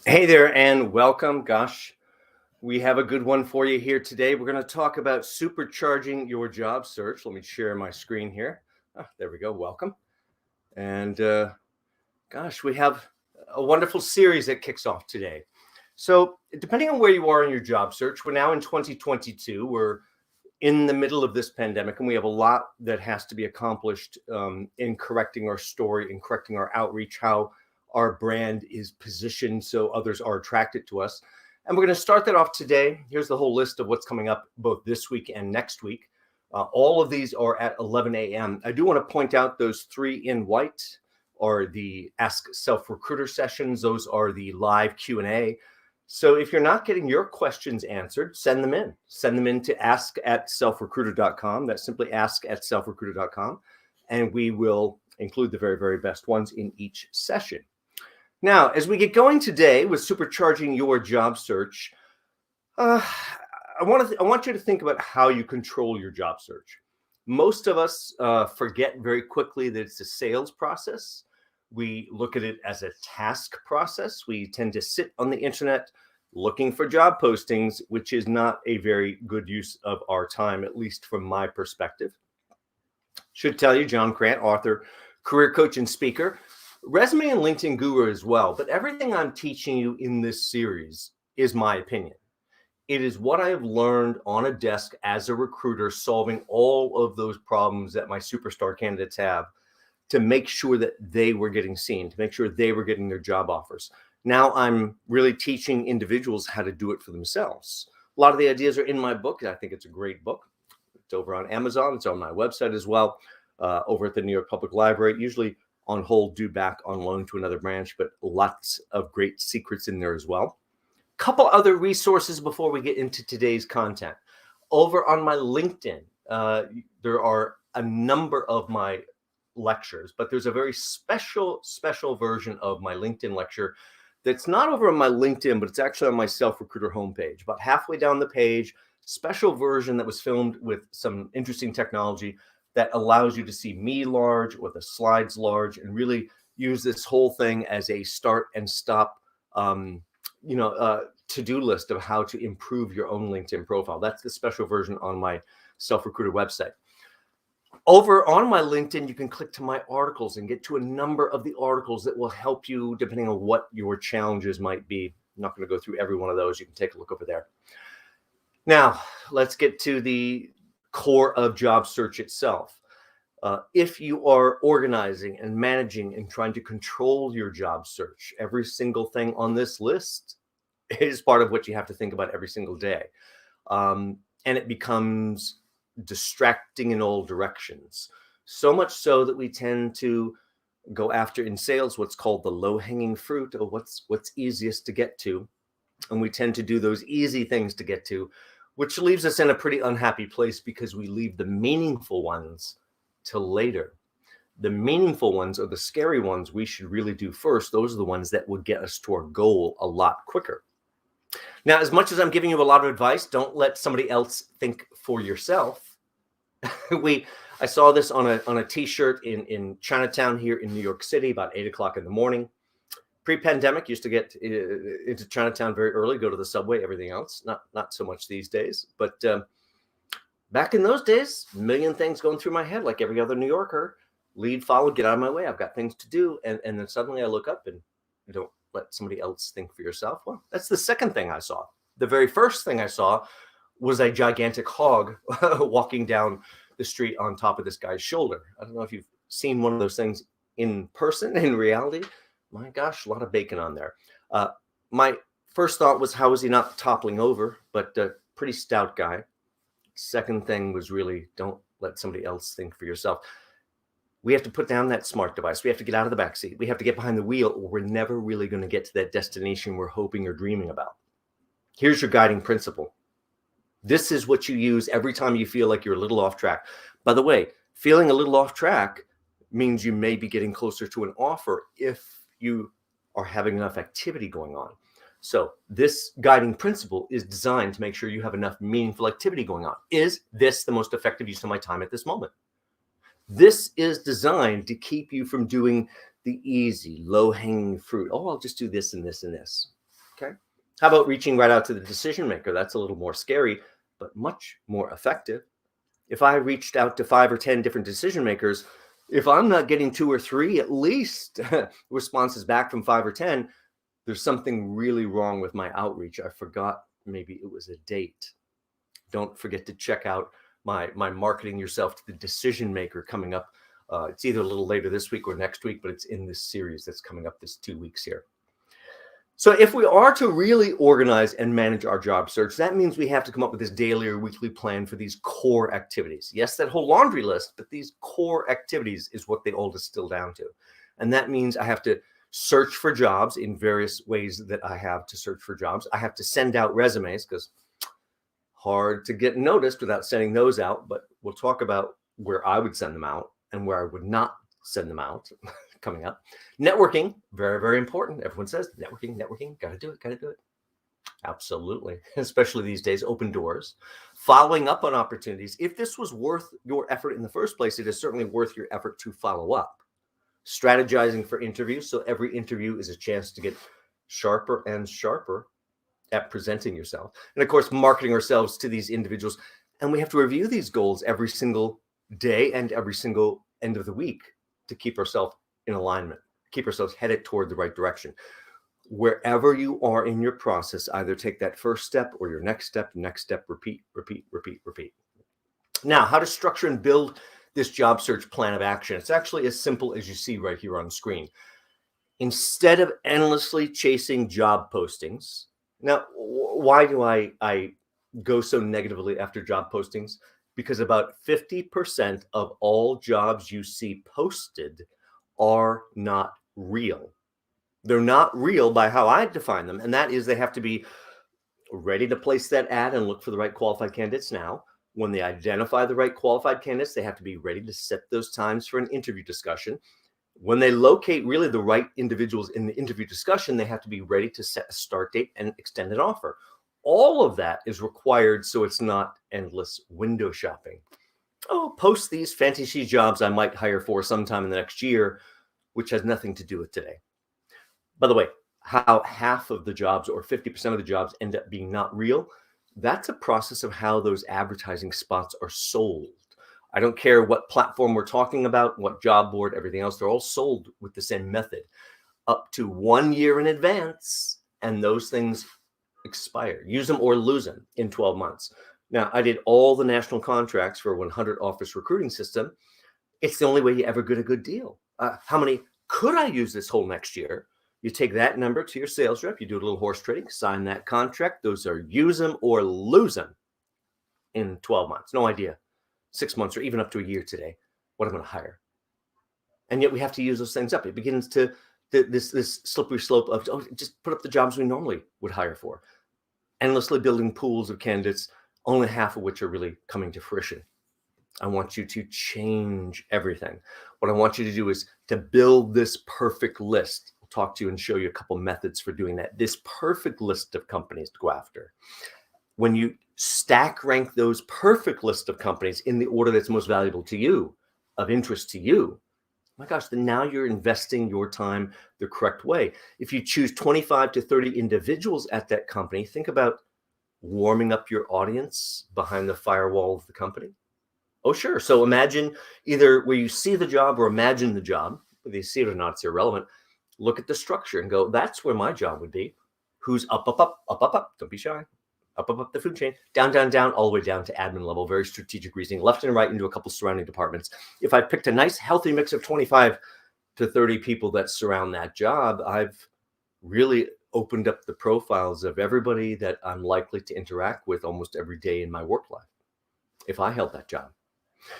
Hey there and welcome. Gosh, we have a good one for you here today. We're going to talk about supercharging your job search. Let me share my screen here. There we go. Welcome. And gosh, we have a wonderful series that kicks off today. So, depending on where you are in your job search, we're now in 2022. We're in the middle of this pandemic, and we have a lot that has to be accomplished in correcting our story, in correcting our outreach, how our brand is positioned so others are attracted to us. And we're going to start that off today. Here's the whole list of what's coming up both this week and next week. All of these are at 11 a.m. I do want to point out those three in white are the Ask Self Recruiter sessions. Those are the live Q&A. So if you're not getting your questions answered, send them in. Send them in to ask@selfrecruiter.com. That's simply ask@selfrecruiter.com. And we will include the very, very best ones in each session. Now, as we get going today with supercharging your job search, I want you to think about how you control your job search. Most of us forget very quickly that it's a sales process. We look at it as a task process. We tend to sit on the internet looking for job postings, which is not a very good use of our time, at least from my perspective. Should tell you, John Crant, author, career coach, and speaker, resume and LinkedIn guru as well. But everything I'm teaching you in this series is my opinion. It is what I have learned on a desk as a recruiter, solving all of those problems that my superstar candidates have to make sure that they were getting seen, to make sure they were getting their job offers. Now I'm really teaching individuals how to do it for themselves. A lot of the ideas are in my book. I think it's a great book. It's over on Amazon. It's on my website as well, over at the New York Public Library, usually on hold, due back on loan to another branch, but lots of great secrets in there as well. Couple other resources before we get into today's content. Over on my LinkedIn, there are a number of my lectures, but there's a very special version of my LinkedIn lecture that's not over on my LinkedIn, but it's actually on my Self Recruiter homepage. About halfway down the page, special version that was filmed with some interesting technology that allows you to see me large with the slides large and really use this whole thing as a start and stop to-do list of how to improve your own LinkedIn profile. That's the special version on my Self Recruiter website. Over on my LinkedIn, you can click to my articles and get to a number of the articles that will help you depending on what your challenges might be. I'm not going to go through every one of those. You can take a look over there. Now, let's get to the core of job search itself. If you are organizing and managing and trying to control your job search, every single thing on this list is part of what you have to think about every single day. And it becomes distracting in all directions. So much so that we tend to go after in sales what's called the low-hanging fruit, or what's easiest to get to. And we tend to do those easy things to get to, which leaves us in a pretty unhappy place because we leave the meaningful ones till later. The meaningful ones, or the scary ones, we should really do first. Those are the ones that will get us to our goal a lot quicker. Now, as much as I'm giving you a lot of advice, don't let somebody else think for yourself. I saw this on a t-shirt in Chinatown here in New York City about 8 o'clock in the morning. Pre-pandemic, used to get into Chinatown very early, go to the subway, everything else. Not so much these days. But back in those days, a million things going through my head like every other New Yorker. Lead, follow, get out of my way. I've got things to do. And then suddenly I look up and don't let somebody else think for yourself. Well, that's the second thing I saw. The very first thing I saw was a gigantic hog walking down the street on top of this guy's shoulder. I don't know if you've seen one of those things in person, in reality. My gosh, a lot of bacon on there. My first thought was, how is he not toppling over? But pretty stout guy. Second thing was really, don't let somebody else think for yourself. We have to put down that smart device. We have to get out of the back seat. We have to get behind the wheel, or we're never really going to get to that destination we're hoping or dreaming about. Here's your guiding principle. This is what you use every time you feel like you're a little off track. By the way, feeling a little off track means you may be getting closer to an offer if you are having enough activity going on. So this guiding principle is designed to make sure you have enough meaningful activity going on. Is this the most effective use of my time at this moment? This is designed to keep you from doing the easy, low-hanging fruit. Oh, I'll just do this and this and this. How about reaching right out to the decision maker? That's a little more scary, but much more effective. If I reached out to 5 or 10 different decision makers, if I'm not getting 2 or 3 at least responses back from 5 or 10, there's something really wrong with my outreach. I forgot, maybe it was a date. Don't forget to check out my marketing yourself to the decision maker coming up. It's either a little later this week or next week, but it's in this series that's coming up this 2 weeks here. So if we are to really organize and manage our job search, that means we have to come up with this daily or weekly plan for these core activities. Yes, that whole laundry list, but these core activities is what they all distill down to. And that means I have to search for jobs in various ways that I have to search for jobs. I have to send out resumes because hard to get noticed without sending those out, but we'll talk about where I would send them out and where I would not send them out coming up. Networking, very, very important. Everyone says networking, gotta do it. Absolutely, especially these days, open doors. Following up on opportunities. If this was worth your effort in the first place, it is certainly worth your effort to follow up. Strategizing for interviews, so every interview is a chance to get sharper and sharper at presenting yourself. And of course, marketing ourselves to these individuals. And we have to review these goals every single day and every single end of the week to keep ourselves in alignment, keep ourselves headed toward the right direction. Wherever you are in your process, either take that first step or your next step, repeat. Now, how to structure and build this job search plan of action. It's actually as simple as you see right here on the screen. Instead of endlessly chasing job postings, now, why do I go so negatively after job postings? Because about 50% of all jobs you see posted are not real. They're not real by how I define them. And that is they have to be ready to place that ad and look for the right qualified candidates now. When they identify the right qualified candidates, they have to be ready to set those times for an interview discussion. When they locate really the right individuals in the interview discussion, they have to be ready to set a start date and extend an offer. All of that is required so it's not endless window shopping. Oh, post these fantasy jobs I might hire for sometime in the next year, which has nothing to do with today. By the way, how half of the jobs or 50% of the jobs end up being not real, that's a process of how those advertising spots are sold. I don't care what platform we're talking about, what job board, everything else, they're all sold with the same method up to 1 year in advance, and those things expire. Use them or lose them in 12 months. Now, I did all the national contracts for 100 office recruiting system. It's the only way you ever get a good deal. How many could I use this whole next year? You take that number to your sales rep, you do a little horse trading, sign that contract. Those are use them or lose them in 12 months. No idea. 6 months or even up to a year today, what I'm going to hire. And yet we have to use those things up. It begins to this slippery slope of just put up the jobs we normally would hire for. Endlessly building pools of candidates, only half of which are really coming to fruition. I want you to change everything. What I want you to do is to build this perfect list. I'll talk to you and show you a couple methods for doing that. This perfect list of companies to go after. When you stack rank those perfect list of companies in the order that's most valuable to you, of interest to you, my gosh, then now you're investing your time the correct way. If you choose 25 to 30 individuals at that company, think about warming up your audience behind the firewall of the company. Oh, sure. So imagine either where you see the job or imagine the job. Whether you see it or not, it's irrelevant. Look at the structure and go, that's where my job would be. Who's up. Don't be shy. Up the food chain, down, all the way down to admin level, very strategic reasoning, left and right into a couple surrounding departments. If I picked a nice, healthy mix of 25 to 30 people that surround that job, I've really opened up the profiles of everybody that I'm likely to interact with almost every day in my work life, if I held that job.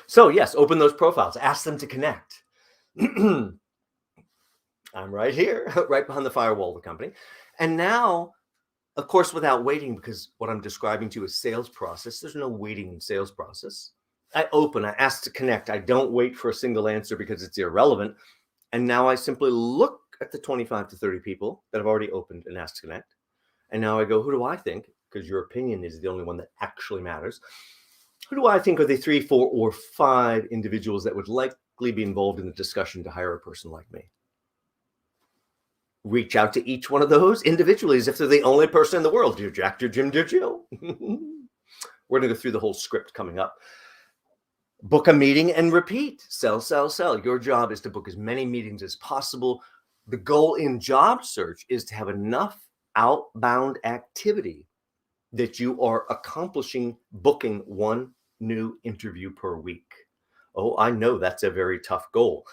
So yes, open those profiles, ask them to connect. I'm right here, right behind the firewall of the company. And now, of course, without waiting, because what I'm describing to you is sales process. There's no waiting in sales process. I open, I ask to connect. I don't wait for a single answer because it's irrelevant. And now I simply look at the 25 to 30 people that have already opened and asked to connect. And now I go, who do I think, because your opinion is the only one that actually matters. Who do I think are the 3, 4, or 5 individuals that would likely be involved in the discussion to hire a person like me? reach out to each one of those individually as if they're the only person in the world. Dear Jack, dear Jim, dear Jill. We're going to go through the whole script coming up. Book a meeting and repeat. Sell, sell, sell. Your job is to book as many meetings as possible. The goal in job search is to have enough outbound activity that you are accomplishing booking one new interview per week. Oh, I know that's a very tough goal,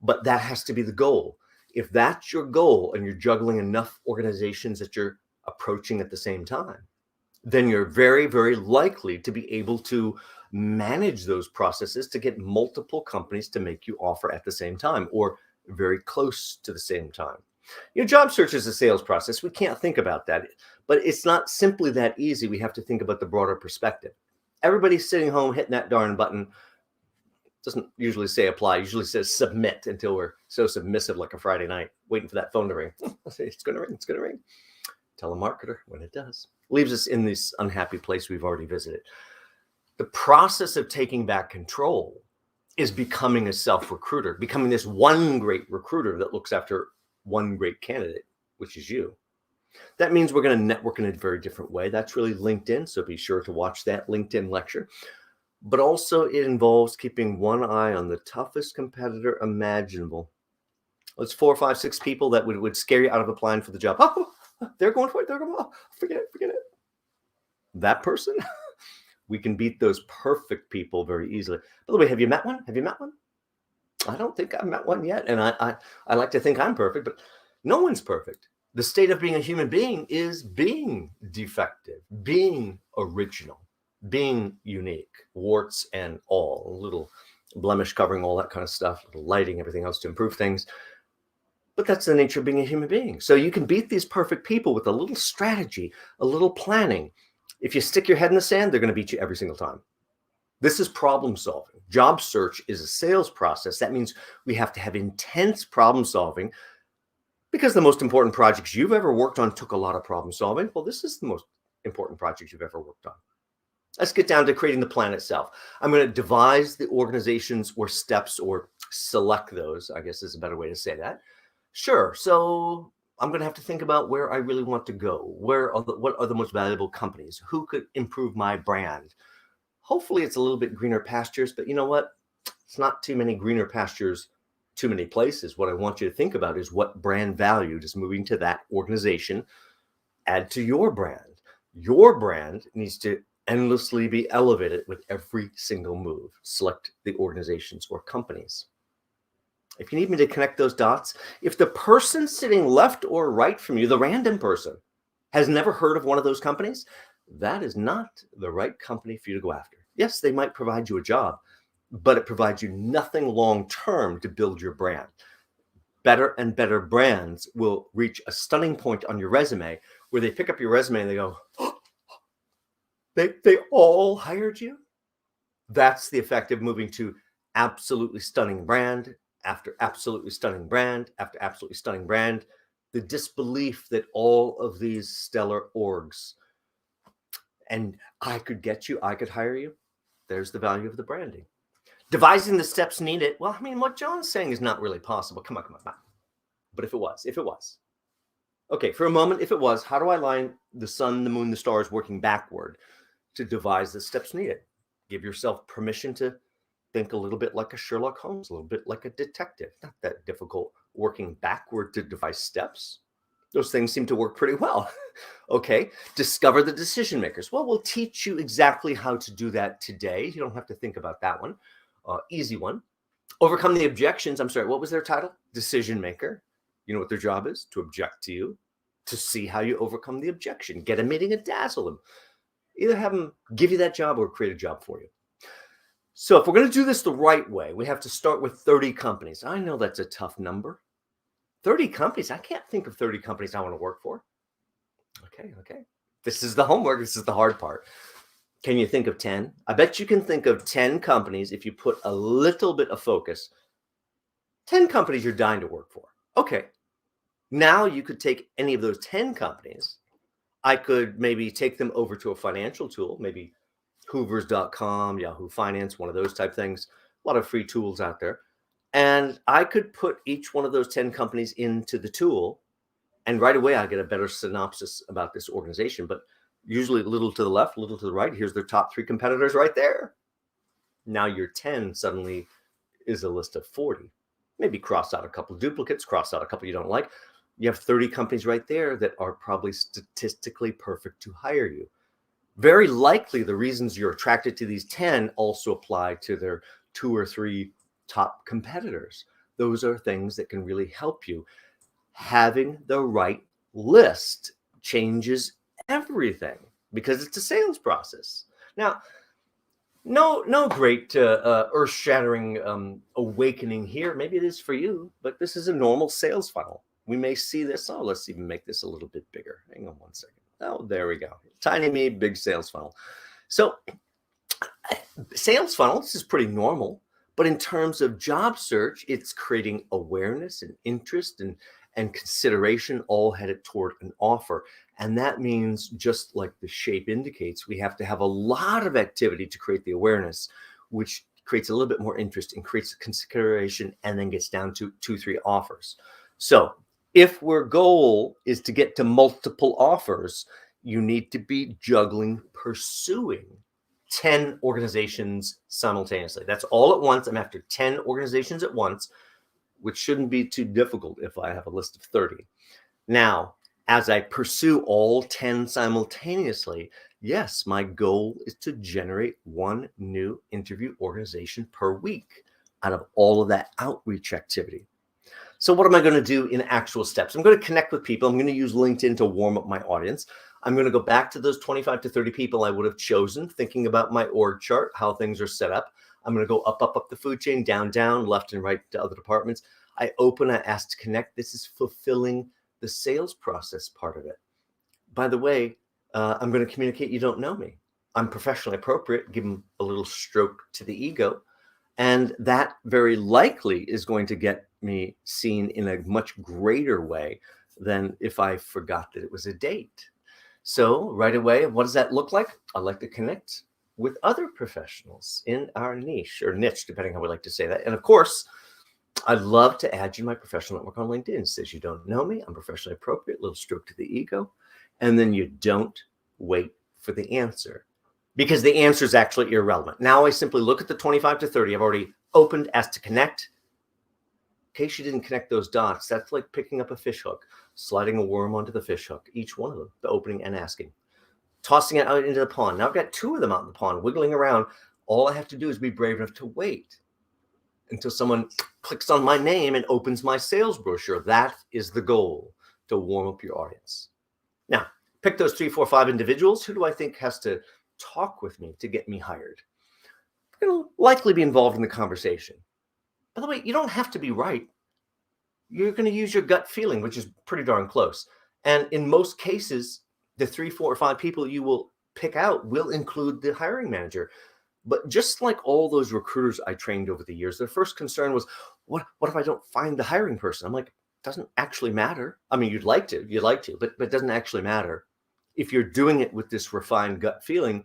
but that has to be the goal. If that's your goal and you're juggling enough organizations that you're approaching at the same time, then you're very, very likely to be able to manage those processes to get multiple companies to make you offer at the same time or very close to the same time. Your job search is a sales process. We can't think about that, but it's not simply that easy. We have to think about the broader perspective. Everybody's sitting home hitting that darn button. Doesn't usually say apply, usually says submit until we're so submissive like a Friday night, waiting for that phone to ring. It's going to ring, it's going to ring. Telemarketer, when it does, leaves us in this unhappy place we've already visited. The process of taking back control is becoming a self-recruiter, becoming this one great recruiter that looks after one great candidate, which is you. That means we're going to network in a very different way. That's really LinkedIn, so be sure to watch that LinkedIn lecture. But also it involves keeping one eye on the toughest competitor imaginable. It's 4, 5, 6 people that would scare you out of applying for the job. Oh, they're going for it. They're going, oh, forget it. That person, we can beat those perfect people very easily. By the way, have you met one? I don't think I've met one yet. And I like to think I'm perfect, but no one's perfect. The state of being a human being is being defective, being original, being unique, warts and all, a little blemish covering, all that kind of stuff, lighting, everything else to improve things. But that's the nature of being a human being. So you can beat these perfect people with a little strategy, a little planning. If you stick your head in the sand, they're going to beat you every single time. This is problem solving. Job search is a sales process. That means we have to have intense problem solving because the most important projects you've ever worked on took a lot of problem solving. Well, this is the most important project you've ever worked on. Let's get down to creating the plan itself. I'm going to devise the organizations or steps or select those, I guess is a better way to say that. Sure. So I'm going to have to think about where I really want to go. What are the most valuable companies? Who could improve my brand? Hopefully it's a little bit greener pastures, but you know what? It's not too many greener pastures, too many places. What I want you to think about is what brand value does moving to that organization add to your brand? Your brand needs to endlessly be elevated with every single move. Select the organizations or companies. If you need me to connect those dots, if the person sitting left or right from you, the random person, has never heard of one of those companies, that is not the right company for you to go after. Yes, they might provide you a job, but it provides you nothing long-term to build your brand. Better and better brands will reach a stunning point on your resume where they pick up your resume and they go, oh, they all hired you? That's the effect of moving to absolutely stunning brand after absolutely stunning brand after absolutely stunning brand. The disbelief that all of these stellar orgs and I could get you, I could hire you. There's the value of the branding. Devising the steps needed. Well, I mean, what John's saying is not really possible. Come on. But if it was. Okay, for a moment, if it was, how do I line the sun, the moon, the stars working backward to devise the steps needed? Give yourself permission to think a little bit like a Sherlock Holmes, a little bit like a detective. Not that difficult working backward to devise steps. Those things seem to work pretty well. Okay, discover the decision makers. Well, we'll teach you exactly how to do that today. You don't have to think about that one. Easy one. Overcome the objections. I'm sorry, what was their title? Decision maker. You know what their job is? To object to you, to see how you overcome the objection. Get a meeting and dazzle them. Either have them give you that job or create a job for you. So if we're going to do this the right way, we have to start with 30 companies. I know that's a tough number. 30 companies. I can't think of 30 companies I want to work for. Okay. This is the homework. This is the hard part. Can you think of 10? I bet you can think of 10 companies if you put a little bit of focus. 10 companies you're dying to work for. Okay. Now you could take any of those 10 companies. I could maybe take them over to a financial tool, maybe Hoovers.com, Yahoo Finance, one of those type things. A lot of free tools out there. And I could put each one of those 10 companies into the tool And right away, I get a better synopsis about this organization. But usually a little to the left, a little to the right, here's their top 3 competitors right there. Now your 10 suddenly is a list of 40. Maybe cross out a couple of duplicates, cross out a couple you don't like. You have 30 companies right there that are probably statistically perfect to hire you. Very likely the reasons you're attracted to these 10 also apply to their 2 or 3 top competitors. Those are things that can really help you. Having the right list changes everything because it's a sales process. Now, no great earth-shattering awakening here. Maybe it is for you, but this is a normal sales funnel. We may see this. Oh, let's even make this a little bit bigger. Hang on one second. Oh, there we go. Tiny me, big sales funnel. So sales funnel, this is pretty normal. But in terms of job search, it's creating awareness and interest and consideration all headed toward an offer. And that means, just like the shape indicates, we have to have a lot of activity to create the awareness, which creates a little bit more interest and creates consideration and then gets down to 2-3 offers. So if your goal is to get to multiple offers, you need to be pursuing 10 organizations simultaneously. That's all at once. I'm after 10 organizations at once, which shouldn't be too difficult if I have a list of 30. Now, as I pursue all 10 simultaneously, yes, my goal is to generate 1 new interview organization per week out of all of that outreach activity. So what am I going to do in actual steps? I'm going to connect with people. I'm going to use LinkedIn to warm up my audience. I'm going to go back to those 25 to 30 people I would have chosen, thinking about my org chart, how things are set up. I'm going to go up the food chain, down, left and right to other departments. I ask to connect. This is fulfilling the sales process part of it. By the way, I'm going to communicate you don't know me. I'm professionally appropriate, give them a little stroke to the ego. And that very likely is going to get me seen in a much greater way than if I forgot that it was a date. So right away, what does that look like? I like to connect with other professionals in our niche, depending how we like to say that. And of course, I'd love to add you to my professional network on LinkedIn. It says you don't know me. I'm professionally appropriate, little stroke to the ego. And then you don't wait for the answer, because the answer is actually irrelevant. Now I simply look at the 25 to 30. I've already opened, asked to connect. In case you didn't connect those dots, that's like picking up a fish hook, sliding a worm onto the fish hook, each one of them, the opening and asking, tossing it out into the pond. Now I've got 2 of them out in the pond, wiggling around. All I have to do is be brave enough to wait until someone clicks on my name and opens my sales brochure. That is the goal, to warm up your audience. Now, pick those 3, 4, 5 individuals. Who do I think has to talk with me to get me hired? They're going to likely be involved in the conversation. By the way, you don't have to be right. You're going to use your gut feeling, which is pretty darn close. And in most cases, the 3, 4, or 5 people you will pick out will include the hiring manager. But just like all those recruiters I trained over the years, their first concern was, what if I don't find the hiring person? I'm like, doesn't actually matter. I mean, you'd like to, but it doesn't actually matter. If you're doing it with this refined gut feeling,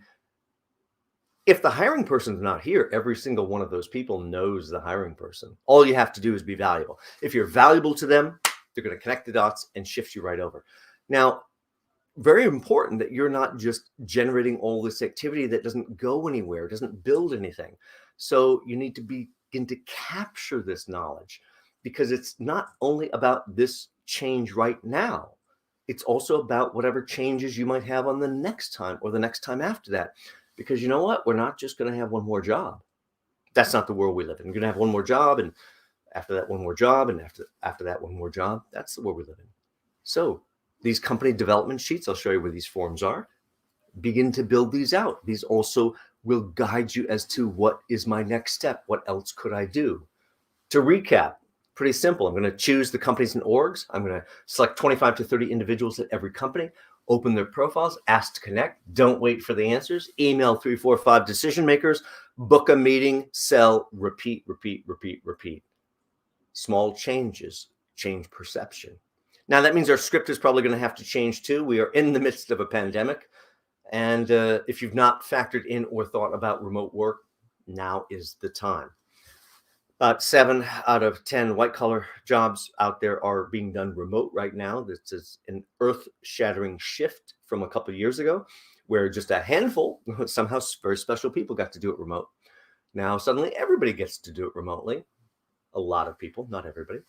if the hiring person's not here, every single one of those people knows the hiring person. All you have to do is be valuable. If you're valuable to them, they're going to connect the dots and shift you right over. Now, very important that you're not just generating all this activity that doesn't go anywhere, doesn't build anything. So you need to begin to capture this knowledge, because it's not only about this change right now. It's also about whatever changes you might have on the next time or the next time after that. Because you know what? We're not just going to have one more job. That's not the world we live in. You're going to have one more job, and after that, one more job, and after that, one more job. That's the world we live in. So these company development sheets, I'll show you where these forms are. Begin to build these out. These also will guide you as to what is my next step. What else could I do? To recap, pretty simple. I'm going to choose the companies and orgs. I'm going to select 25 to 30 individuals at every company, open their profiles, ask to connect. Don't wait for the answers. Email 3, 4, 5 decision makers, book a meeting, sell, repeat. Small changes change perception. Now, that means our script is probably going to have to change too. We are in the midst of a pandemic. And if you've not factored in or thought about remote work, now is the time. 7 out of 10 white collar jobs out there are being done remote right now. This is an earth shattering shift from a couple of years ago, where just a handful, somehow very special people, got to do it remote. Now suddenly everybody gets to do it remotely. A lot of people, not everybody.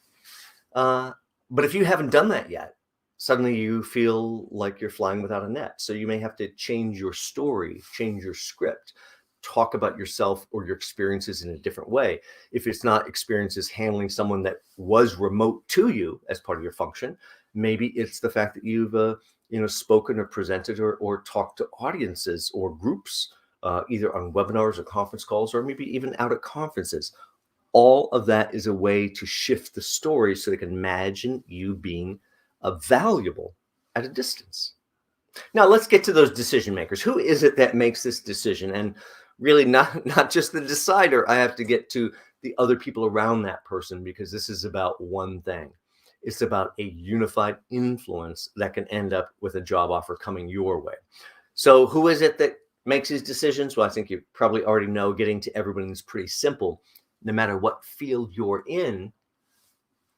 But if you haven't done that yet, suddenly you feel like you're flying without a net. So you may have to change your story, change your script, talk about yourself or your experiences in a different way. If it's not experiences handling someone that was remote to you as part of your function, maybe it's the fact that you've spoken or presented or talked to audiences or groups, either on webinars or conference calls, or maybe even out at conferences. All of that is a way to shift the story so they can imagine you being valuable at a distance. Now let's get to those decision makers. Who is it that makes this decision? And really not just the decider. I have to get to the other people around that person, because this is about one thing. It's about a unified influence that can end up with a job offer coming your way. So who is it that makes these decisions? Well, I think you probably already know. Getting to everybody is pretty simple. No matter what field you're in,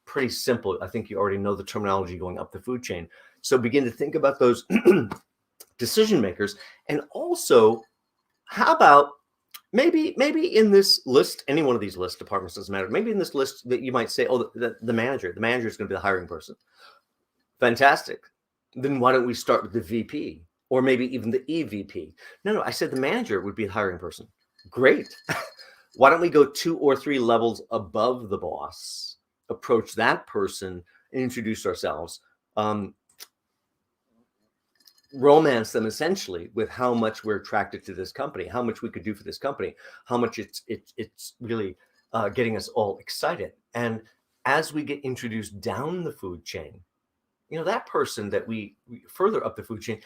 pretty simple. I think you already know the terminology going up the food chain. So begin to think about those decision makers. And also, how about maybe in this list, any one of these list departments, doesn't matter. Maybe in this list that you might say, oh, the manager is going to be the hiring person. Fantastic. Then why don't we start with the VP or maybe even the EVP? No, I said the manager would be the hiring person. Great. Why don't we go 2 or 3 levels above the boss, approach that person and introduce ourselves, romance them essentially with how much we're attracted to this company, how much we could do for this company, how much it's really getting us all excited. And as we get introduced down the food chain, that person that we further up the food chain,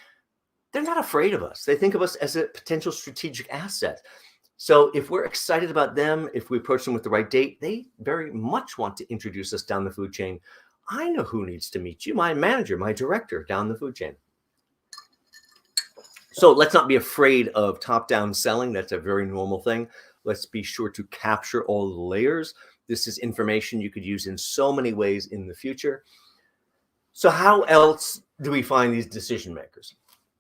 they're not afraid of us. They think of us as a potential strategic asset. So if we're excited about them, if we approach them with the right date, they very much want to introduce us down the food chain. I know who needs to meet you, my manager, my director down the food chain. So let's not be afraid of top-down selling. That's a very normal thing. Let's be sure to capture all the layers. This is information you could use in so many ways in the future. So how else do we find these decision makers?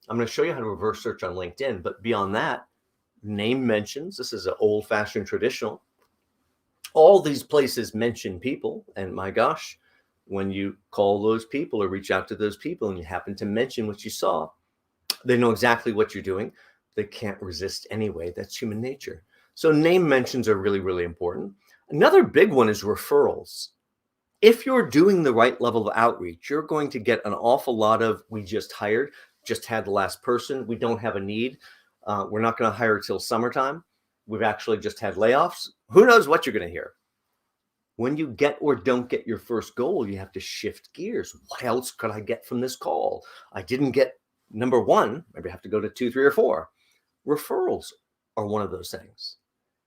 I'm going to show you how to reverse search on LinkedIn, but beyond that, name mentions. This is an old-fashioned traditional. All these places mention people, and my gosh, when you call those people or reach out to those people and you happen to mention what you saw, they know exactly what you're doing. They can't resist anyway. That's human nature. So name mentions are really, really important. Another big one is referrals. If you're doing the right level of outreach, you're going to get an awful lot of, we just hired, just had the last person, we don't have a need. We're not going to hire till summertime. We've actually just had layoffs. Who knows what you're going to hear? When you get or don't get your first goal, you have to shift gears. What else could I get from this call? I didn't get number 1. Maybe I have to go to 2, 3, or 4. Referrals are one of those things.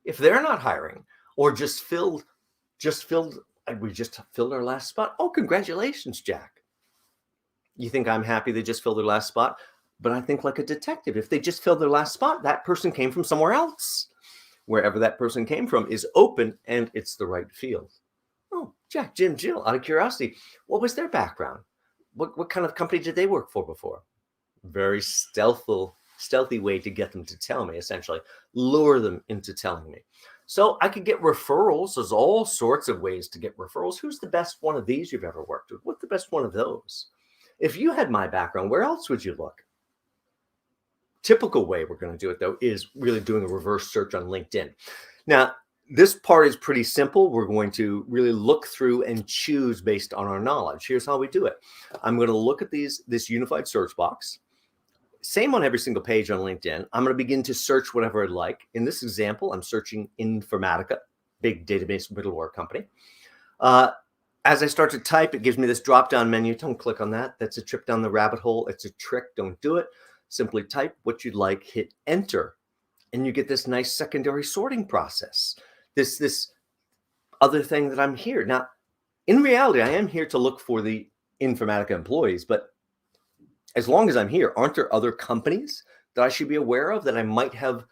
If they're not hiring or we just filled our last spot. Oh, congratulations, Jack. You think I'm happy they just filled their last spot? But I think like a detective, if they just filled their last spot, that person came from somewhere else. Wherever that person came from is open and it's the right field. Oh, Jack, Jim, Jill, out of curiosity, what was their background? What kind of company did they work for before? Very stealthy way to get them to tell me, essentially. Lure them into telling me. So I could get referrals. There's all sorts of ways to get referrals. Who's the best one of these you've ever worked with? What's the best one of those? If you had my background, where else would you look? Typical way we're going to do it, though, is really doing a reverse search on LinkedIn. Now, this part is pretty simple. We're going to really look through and choose based on our knowledge. Here's how we do it. I'm going to look at this unified search box. Same on every single page on LinkedIn. I'm going to begin to search whatever I'd like. In this example, I'm searching Informatica, big database middleware company. As I start to type, it gives me this drop-down menu. Don't click on that. That's a trip down the rabbit hole. It's a trick. Don't do it. Simply type what you'd like, hit enter, and you get this nice secondary sorting process. This other thing that I'm here. Now, in reality, I am here to look for the Informatica employees, but as long as I'm here, aren't there other companies that I should be aware of that I might have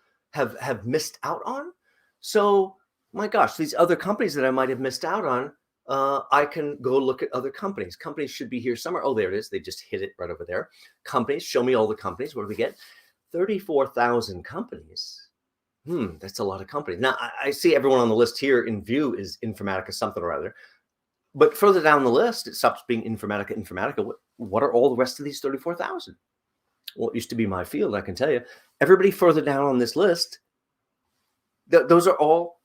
missed out on? So My gosh, these other companies that I might have missed out on, I can go look at other companies. Companies should be here somewhere. Oh, there it is. They just hit it right over there. Companies, show me all the companies. What do we get? 34,000 companies. That's a lot of companies. Now, I see everyone on the list here in view is Informatica something or other. But further down the list, it stops being Informatica. What are all the rest of these 34,000? Well, it used to be my field, I can tell you. Everybody further down on this list, those are all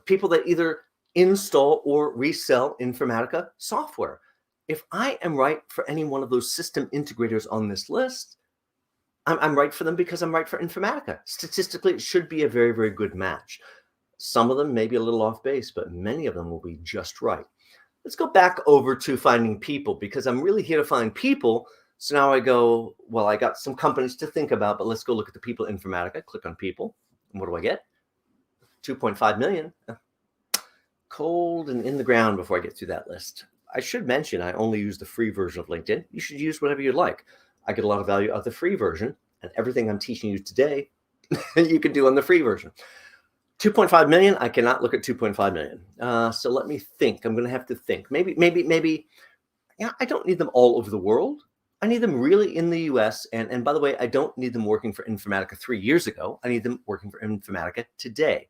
people that either install or resell Informatica software. If I am right for any one of those system integrators on this list, I'm right for them because I'm right for Informatica. Statistically, it should be a very, very good match. Some of them may be a little off base, but many of them will be just right. Let's go back over to finding people because I'm really here to find people. So now I go, well, I got some companies to think about, but let's go look at the people in Informatica. Click on people. And what do I get? 2.5 million. Cold and in the ground before I get through that list. I should mention I only use the free version of LinkedIn. You should use whatever you'd like. I get a lot of value out of the free version, and everything I'm teaching you today, you can do on the free version. 2.5 million, I cannot look at 2.5 million. So let me think. I'm going to have to think. Maybe, yeah, I don't need them all over the world. I need them really in the US. And by the way, I don't need them working for Informatica 3 years ago. I need them working for Informatica today.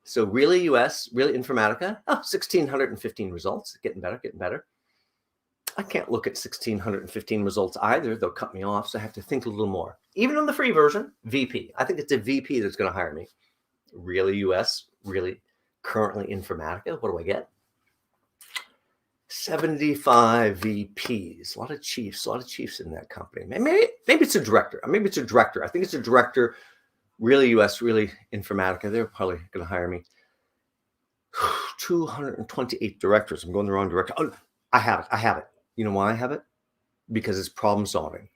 So really US, really Informatica, 1,615 results. Getting better. I can't look at 1,615 results either. They'll cut me off, so I have to think a little more. Even on the free version, VP. I think it's a VP that's going to hire me. Really US, really currently Informatica. What do I get? 75 VPs. A lot of chiefs in that company. Maybe it's a director. I think it's a director. Really US, really Informatica. They're probably going to hire me. 228 directors. I'm going the wrong direction. Oh, I have it. You know why I have it? Because it's problem solving.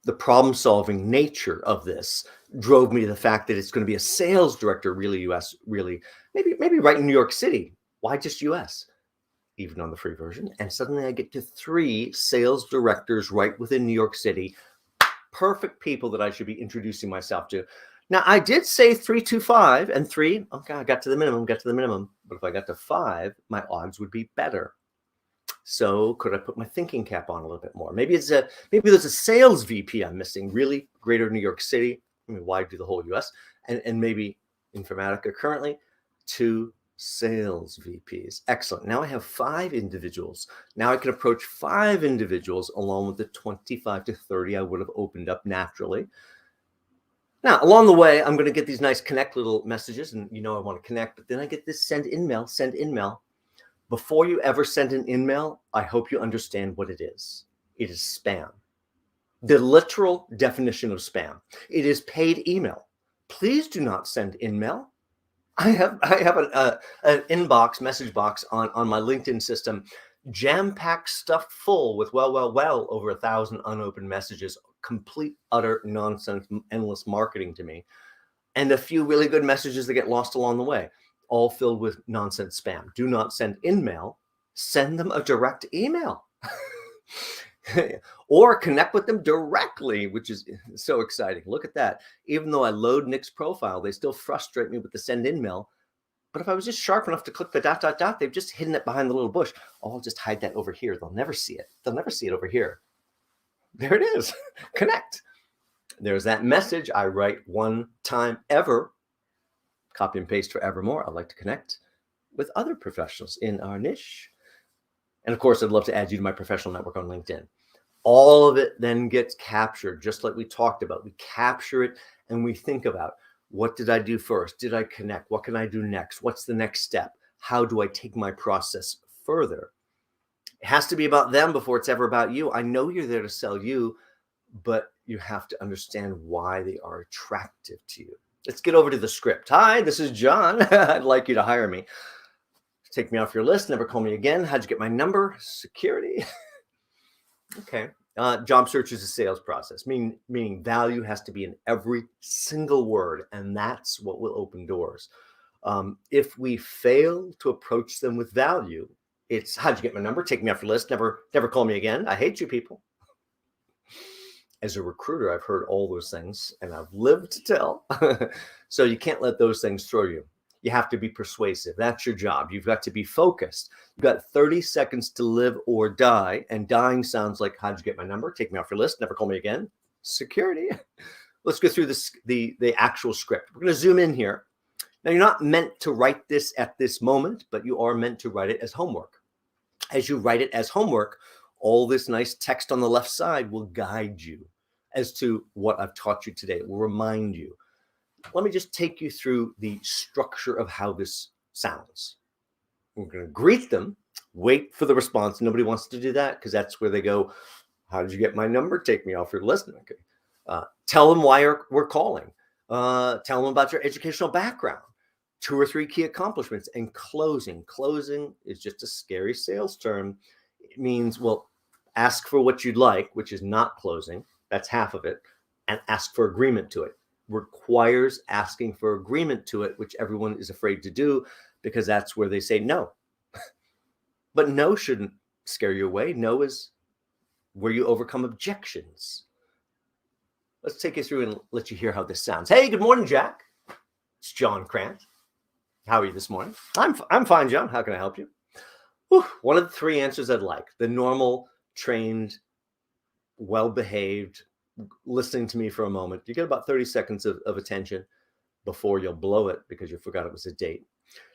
The problem solving nature of this drove me to the fact that it's going to be a sales director, really US, really, maybe right in New York City. Why just US? Even on the free version. And suddenly I get to 3 sales directors right within New York City. Perfect people that I should be introducing myself to. Now, I did say 3 to 5 and 3. Okay, I got to the minimum. But if I got to 5, my odds would be better. So could I put my thinking cap on a little bit more? Maybe there's a sales VP I'm missing, really greater New York City. I mean, why do the whole US? And maybe Informatica currently 2 sales VPs. Excellent. Now I have 5 individuals. Now I can approach 5 individuals along with the 25 to 30 I would have opened up naturally. Now, along the way, I'm going to get these nice connect little messages, and I want to connect, but then I get this send in mail. Before you ever send an in-mail, I hope you understand what it is. It is spam. The literal definition of spam. It is paid email. Please do not send in-mail. I have an inbox, message box on my LinkedIn system, jam-packed, stuffed full with well over 1,000 unopened messages, complete, utter nonsense, endless marketing to me, and a few really good messages that get lost along the way, all filled with nonsense spam. Do not send in-mail. Send them a direct email. Or connect with them directly, which is so exciting. Look at that. Even though I load Nick's profile, they still frustrate me with the send in mail. But if I was just sharp enough to click the ... they've just hidden it behind the little bush. Oh, I'll just hide that over here. They'll never see it. They'll never see it over here. There it is. Connect. There's that message I write one time ever. Copy and paste forevermore. I'd like to connect with other professionals in our niche. And of course, I'd love to add you to my professional network on LinkedIn. All of it then gets captured, just like we talked about. We capture it and we think about, what did I do first? Did I connect? What can I do next? What's the next step? How do I take my process further? It has to be about them before it's ever about you. I know you're there to sell you, but you have to understand why they are attractive to you. Let's get over to the script. Hi, this is John. I'd like you to hire me. Take me off your list. Never call me again. How'd you get my number? Security. Okay. Job search is a sales process, meaning value has to be in every single word, and that's what will open doors. If we fail to approach them with value, it's, how'd you get my number? Take me off your list. Never call me again. I hate you people. As a recruiter, I've heard all those things, and I've lived to tell. So you can't let those things throw you. You have to be persuasive. That's your job. You've got to be focused. You've got 30 seconds to live or die. And dying sounds like, how'd you get my number? Take me off your list. Never call me again. Security. Let's go through this, the actual script. We're going to zoom in here. Now, you're not meant to write this at this moment, but you are meant to write it as homework. As you write it as homework, all this nice text on the left side will guide you as to what I've taught you today. It will remind you. Let me just take you through the structure of how this sounds. We're going to greet them, wait for the response. Nobody wants to do that because that's where they go, how did you get my number? Take me off your list. Okay. Tell them why we're calling. Tell them about your educational background. 2 or 3 key accomplishments. And closing. Closing is just a scary sales term. It means, well, ask for what you'd like, which is not closing. That's half of it. And ask for agreement to it. Requires asking for agreement to it, which everyone is afraid to do because that's where they say no. But no shouldn't scare you away. No is where you overcome objections. Let's take you through and let you hear how this sounds. Hey, good morning, Jack. It's John Crant. How are you this morning? I'm fine, John. How can I help you? Whew, one of the 3 answers I'd like. The normal, trained, well-behaved, listening to me for a moment. You get about 30 seconds of attention before you'll blow it because you forgot it was a date.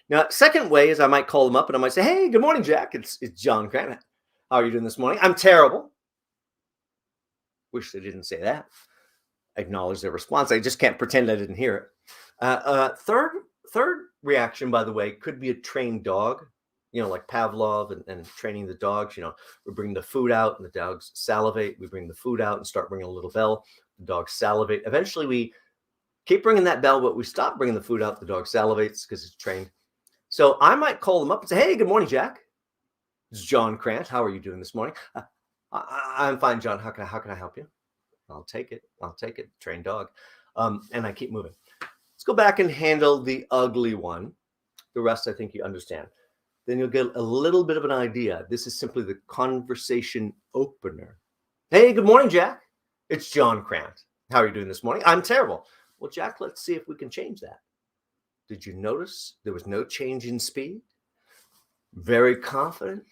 Now, second way is I might call them up and I might say, hey, good morning, Jack. It's John Crant. How are you doing this morning? I'm terrible. Wish they didn't say that. Acknowledge their response. I just can't pretend I didn't hear it. Third reaction, by the way, could be a trained dog, like Pavlov and training the dogs. We bring the food out and the dogs salivate. We bring the food out and start ringing a little bell. The dogs salivate. Eventually, we keep ringing that bell, but we stop bringing the food out. The dog salivates because it's trained. So I might call them up and say, hey, good morning, Jack. It's John Crant. How are you doing this morning? I'm fine, John. How can I help you? I'll take it. Trained dog. And I keep moving. Let's go back and handle the ugly one. The rest, I think you understand. Then you'll get a little bit of an idea. This is simply the conversation opener. Hey, good morning, Jack. It's John Crant. How are you doing this morning? I'm terrible. Well, Jack, let's see if we can change that. Did you notice there was no change in speed? Very confident.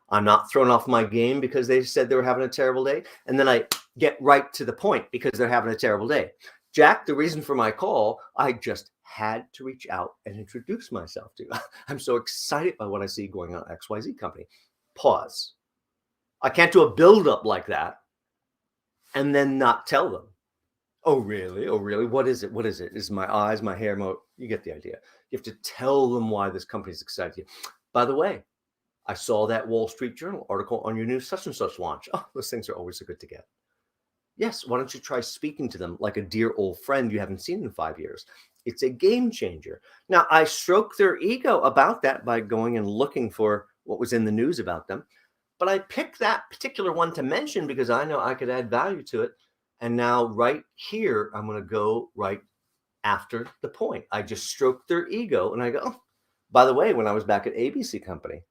I'm not thrown off my game because they said they were having a terrible day. And then I get right to the point because they're having a terrible day. Jack, the reason for my call, I just had to reach out and introduce myself to you. I'm so excited by what I see going on at XYZ company. Pause. I can't do a build-up like that and then not tell them. Oh, really? Oh, really? What is it? Is my eyes, my hair, you get the idea. You have to tell them why this company is excited you. By the way, I saw that Wall Street Journal article on your new such and such launch. Oh, those things are always so good to get. Yes, why don't you try speaking to them like a dear old friend you haven't seen in 5 years? It's a game changer. Now, I stroke their ego about that by going and looking for what was in the news about them. But I picked that particular one to mention because I know I could add value to it. And now right here, I'm going to go right after the point. I just stroked their ego and I go, oh, by the way, when I was back at ABC Company,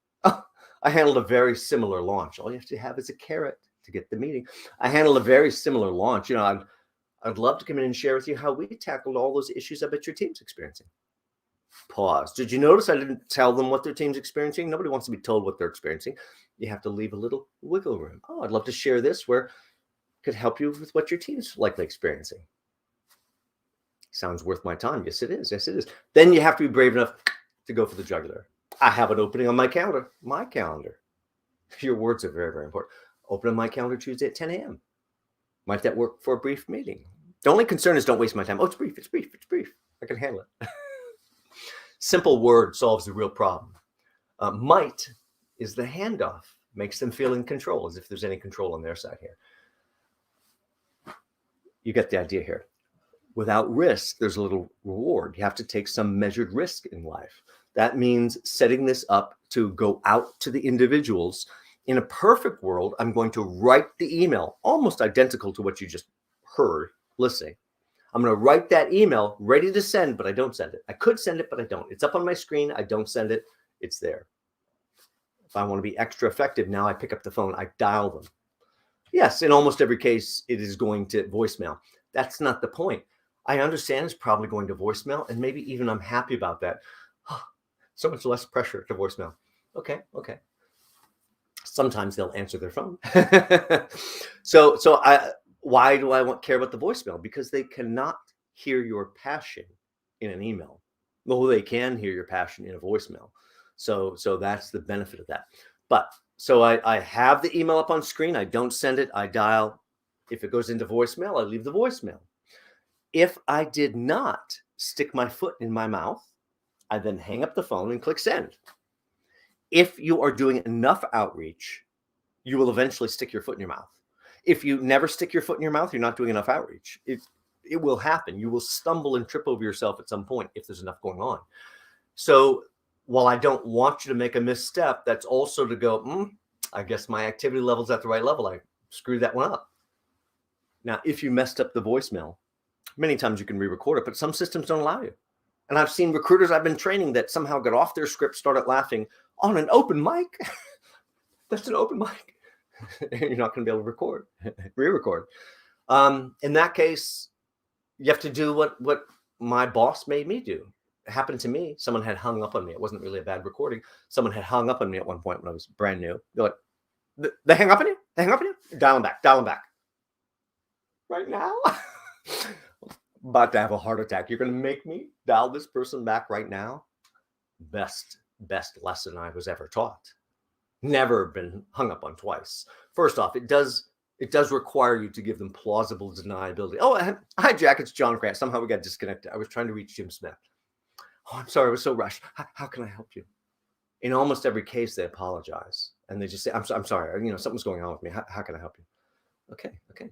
I handled a very similar launch. All you have to have is a carrot to get the meeting. I handled a very similar launch. I'd love to come in and share with you how we tackled all those issues I bet your team's experiencing. Pause. Did you notice I didn't tell them what their team's experiencing? Nobody wants to be told what they're experiencing. You have to leave a little wiggle room. Oh, I'd love to share this where it could help you with what your team's likely experiencing. Sounds worth my time. Yes, it is. Yes, it is. Then you have to be brave enough to go for the jugular. I have an opening on my calendar. My calendar. Your words are very, very important. Open on my calendar Tuesday at 10 a.m. Might that work for a brief meeting? The only concern is don't waste my time. Oh, it's brief. It's brief. It's brief. I can handle it. Simple word solves the real problem. Might is the handoff. Makes them feel in control, as if there's any control on their side here. You get the idea here. Without risk, there's a little reward. You have to take some measured risk in life. That means setting this up to go out to the individuals. In a perfect world, I'm going to write the email, almost identical to what you just heard listening. I'm going to write that email ready to send, but I don't send it. I could send it, but I don't. It's up on my screen. I don't send it. It's there. If I want to be extra effective, now I pick up the phone. I dial them. Yes, in almost every case, it is going to voicemail. That's not the point. I understand it's probably going to voicemail, and maybe even I'm happy about that. So much less pressure to voicemail. Okay. Sometimes they'll answer their phone. Why do I care about the voicemail? Because they cannot hear your passion in an email. Well, they can hear your passion in a voicemail. So that's the benefit of that. But so I have the email up on screen. I don't send it. I dial. If it goes into voicemail, I leave the voicemail. If I did not stick my foot in my mouth, I then hang up the phone and click send. If you are doing enough outreach, you will eventually stick your foot in your mouth. If you never stick your foot in your mouth, you're not doing enough outreach. It will happen. You will stumble and trip over yourself at some point if there's enough going on. So while I don't want you to make a misstep, that's also to go, I guess my activity level's at the right level. I screwed that one up. Now, if you messed up the voicemail, many times you can re-record it, but some systems don't allow you. And I've seen recruiters I've been training that somehow got off their script, started laughing on an open mic. That's an open mic. You're not going to be able to re-record. In that case, you have to do what my boss made me do. It happened to me. Someone had hung up on me. It wasn't really a bad recording. Someone had hung up on me at one point when I was brand new. They're like, they hang up on you? They hang up on you? Dial them back. Right now? About to have a heart attack. You're going to make me dial this person back right now? Best lesson I was ever taught. Never been hung up on twice. First off, it does require you to give them plausible deniability. Oh, hi, Jack. It's John Crant. Somehow we got disconnected. I was trying to reach Jim Smith. Oh, I'm sorry. I was so rushed. How can I help you? In almost every case, they apologize. And they just say, I'm sorry. Something's going on with me. How can I help you? Okay.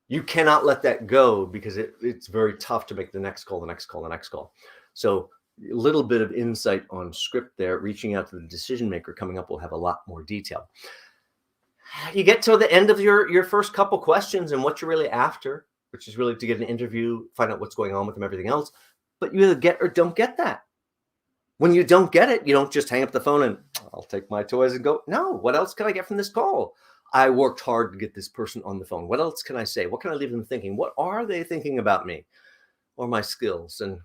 You cannot let that go because it's very tough to make the next call. So a little bit of insight on script there, reaching out to the decision maker coming up will have a lot more detail. You get to the end of your first couple questions and what you're really after, which is really to get an interview, find out what's going on with them, everything else. But you either get or don't get that. When you don't get it, you don't just hang up the phone and I'll take my toys and go. No, what else can I get from this call? I worked hard to get this person on the phone. What else can I say? What can I leave them thinking? What are they thinking about me or my skills? And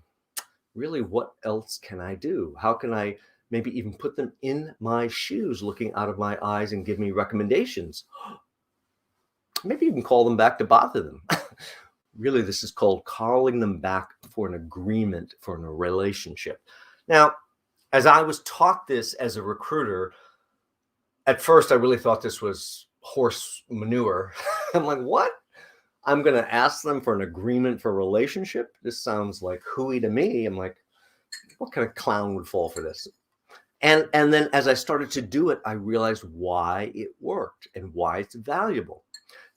really, what else can I do? How can I maybe even put them in my shoes, looking out of my eyes and give me recommendations? Maybe even call them back to bother them. Really, this is called calling them back for an agreement, for a relationship. Now, as I was taught this as a recruiter, at first I really thought this was horse manure. I'm like, what? I'm going to ask them for an agreement for a relationship? This sounds like hooey to me. I'm like, what kind of clown would fall for this? And then as I started to do it, I realized why it worked and why it's valuable.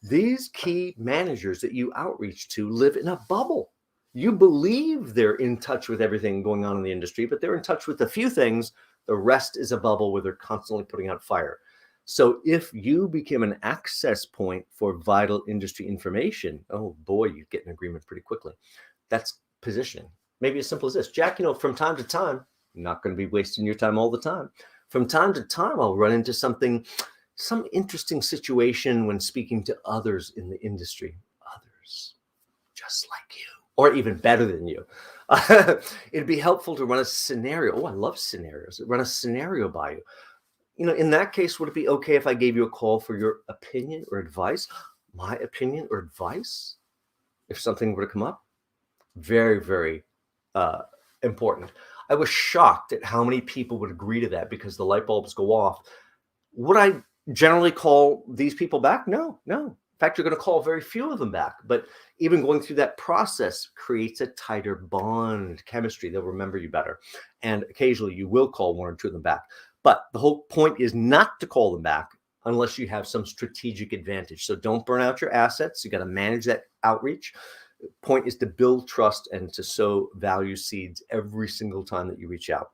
These key managers that you outreach to live in a bubble. You believe they're in touch with everything going on in the industry, but they're in touch with a few things. The rest is a bubble where they're constantly putting out fire. So if you become an access point for vital industry information, oh boy, you get an agreement pretty quickly. That's positioning. Maybe as simple as this. Jack, from time to time, I'm not going to be wasting your time all the time. From time to time, I'll run into some interesting situation when speaking to others in the industry. Others just like you, or even better than you. It'd be helpful to run a scenario. Oh, I love scenarios. Run a scenario by you. In that case, would it be okay if I gave you a call for your opinion or advice? My opinion or advice? If something were to come up? Very, very important. I was shocked at how many people would agree to that because the light bulbs go off. Would I generally call these people back? No. In fact, you're going to call very few of them back. But even going through that process creates a tighter bond, chemistry. They'll remember you better. And occasionally you will call one or two of them back. But the whole point is not to call them back unless you have some strategic advantage. So don't burn out your assets. You got to manage that outreach. The point is to build trust and to sow value seeds every single time that you reach out.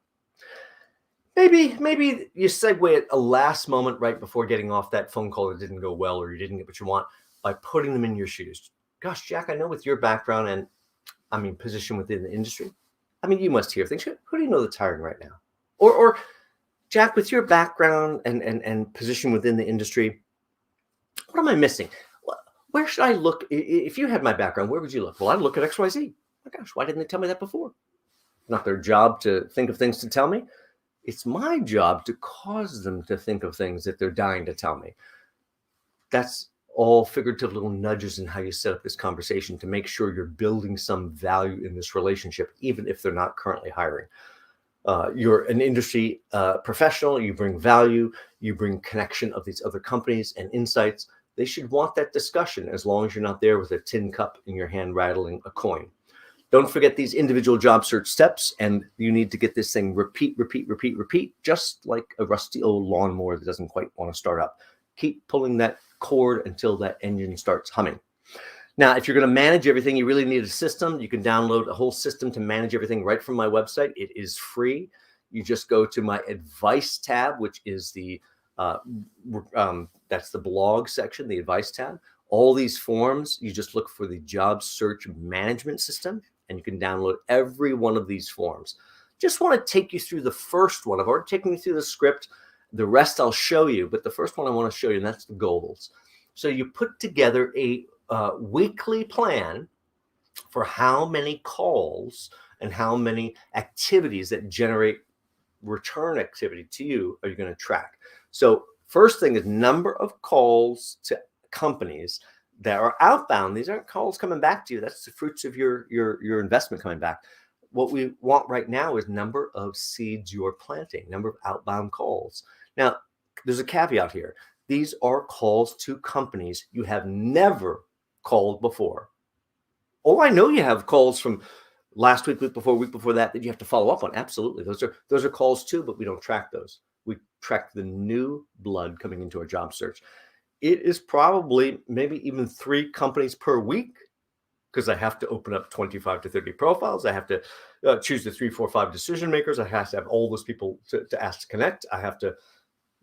Maybe you segue at a last moment right before getting off that phone call that didn't go well or you didn't get what you want by putting them in your shoes. Gosh, Jack, I know with your background and position within the industry, you must hear things. Who do you know that's hiring right now? Or Jack, with your background and position within the industry, what am I missing? Where should I look? If you had my background, where would you look? Well, I'd look at XYZ. Oh my gosh, why didn't they tell me that before? not their job to think of things to tell me. It's my job to cause them to think of things that they're dying to tell me. That's all figurative little nudges in how you set up this conversation to make sure you're building some value in this relationship, even if they're not currently hiring. You're an industry professional, you bring value, you bring connection of these other companies and insights. They should want that discussion as long as you're not there with a tin cup in your hand rattling a coin. Don't forget these individual job search steps, and you need to get this thing repeat, just like a rusty old lawnmower that doesn't quite want to start up. Keep pulling that cord until that engine starts humming. Now, if you're going to manage everything, you really need a system. You can download a whole system to manage everything right from my website. It is free. You just go to my advice tab, which is that's the blog section, the advice tab. All these forms, you just look for the job search management system, and you can download every one of these forms. Just want to take you through the first one. I've already taken you through the script. The rest I'll show you, but the first one I want to show you, and that's the goals. So you put together a weekly plan for how many calls and how many activities that generate return activity to you are you going to track. So first thing is number of calls to companies that are outbound. These aren't calls coming back to you. That's the fruits of your investment coming back. What we want right now is number of seeds you're planting, number of outbound calls. Now, there's a caveat here. These are calls to companies you have never called before. Oh, I know you have calls from last week before that you have to follow up on. Absolutely. Those are calls too, but we don't track those. We track the new blood coming into our job search. It is probably maybe even 3 companies per week, because I have to open up 25 to 30 profiles. I have to choose the 3, 4, 5 decision makers. I have to have all those people to ask to connect.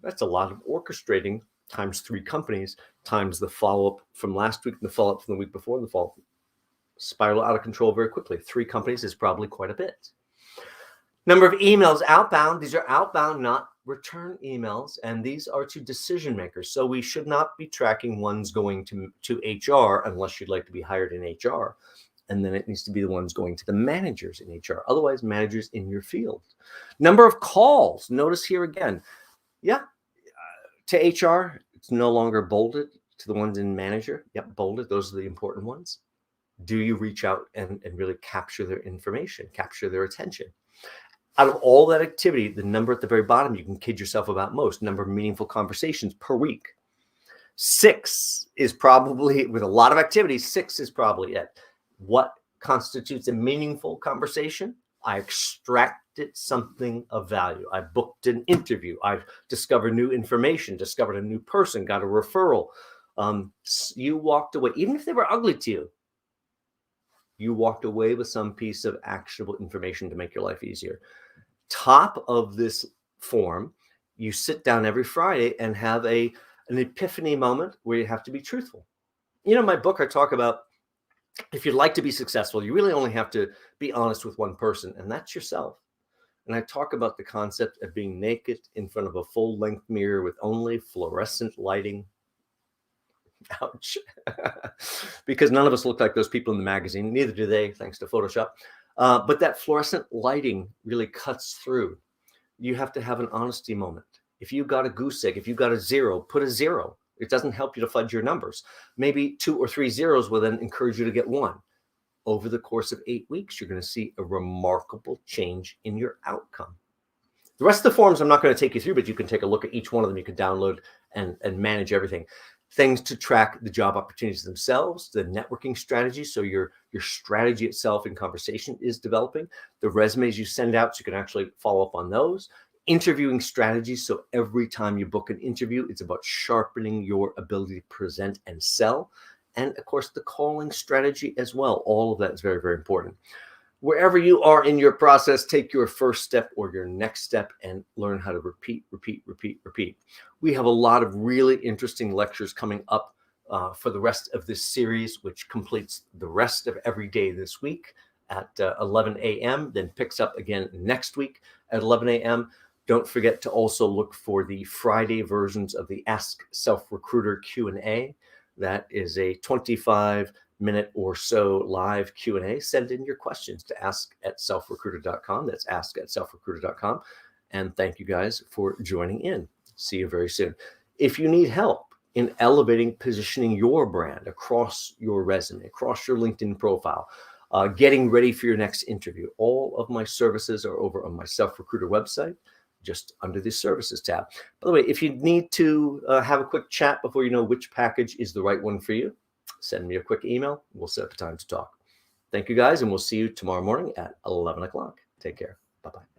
That's a lot of orchestrating times 3 companies times the follow-up from last week and the follow-up from the week before, and the follow-up spiral out of control very quickly. 3 companies is probably quite a bit. Number of emails outbound. These are outbound, not return emails, and these are to decision makers. So we should not be tracking ones going to HR unless you'd like to be hired in HR. And then it needs to be the ones going to the managers in HR, otherwise managers in your field. Number of calls. Notice here again, to HR, it's no longer bolded. To the ones in manager, bolded. Those are the important ones. Do you reach out and really capture their information, capture their attention? Out of all that activity, the number at the very bottom, you can kid yourself about most, number of meaningful conversations per week. 6 is probably, with a lot of activity, 6 is probably it. What constitutes a meaningful conversation? I extracted something of value. I booked an interview. I've discovered new information, discovered a new person, got a referral. You walked away, even if they were ugly to you, you walked away with some piece of actionable information to make your life easier. Top of this form, you sit down every Friday and have an epiphany moment where you have to be truthful. In my book, I talk about, if you'd like to be successful, you really only have to be honest with one person, and that's yourself. And I talk about the concept of being naked in front of a full-length mirror with only fluorescent lighting. Ouch. Because none of us look like those people in the magazine. Neither do they, thanks to Photoshop. But that fluorescent lighting really cuts through. You have to have an honesty moment. If you got a goose egg, if you got a 0, put a 0. It doesn't help you to fudge your numbers. Maybe 2 or 3 zeros will then encourage you to get 1. Over the course of 8 weeks, you're going to see a remarkable change in your outcome. The rest of the forms I'm not going to take you through, but you can take a look at each one of them. You can download and manage everything. Things to track the job opportunities themselves, the networking strategy, so your strategy itself in conversation is developing, the resumes you send out so you can actually follow up on those, interviewing strategies, so every time you book an interview, it's about sharpening your ability to present and sell, and of course the calling strategy as well. All of that is very, very important. Wherever you are in your process, take your first step or your next step and learn how to repeat. We have a lot of really interesting lectures coming up for the rest of this series, which completes the rest of every day this week at 11 a.m., then picks up again next week at 11 a.m. Don't forget to also look for the Friday versions of the Ask Self Recruiter Q&A. That is a 25 minute or so live Q&A. Send in your questions to ask@selfrecruiter.com. That's ask@selfrecruiter.com. And thank you guys for joining in. See you very soon. If you need help in elevating, positioning your brand across your resume, across your LinkedIn profile, getting ready for your next interview, all of my services are over on my Self-Recruiter website, just under the services tab. By the way, if you need to have a quick chat before you know which package is the right one for you, send me a quick email. We'll set up a time to talk. Thank you guys, and we'll see you tomorrow morning at 11 o'clock. Take care. Bye-bye.